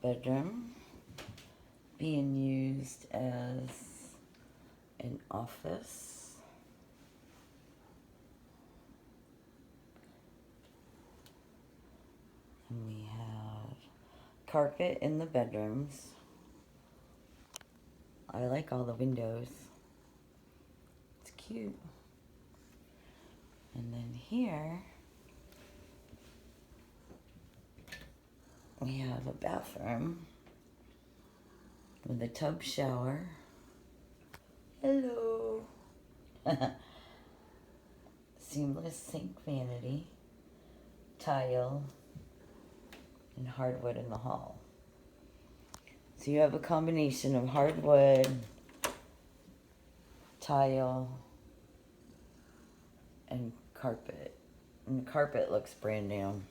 bedroom being used as an office. And we have carpet in the bedrooms. I like all the windows. It's cute. And then here we have a bathroom with a tub shower. Hello. Seamless sink vanity, tile, and hardwood in the hall. So you have a combination of hardwood, tile, and carpet. And the carpet looks brand new.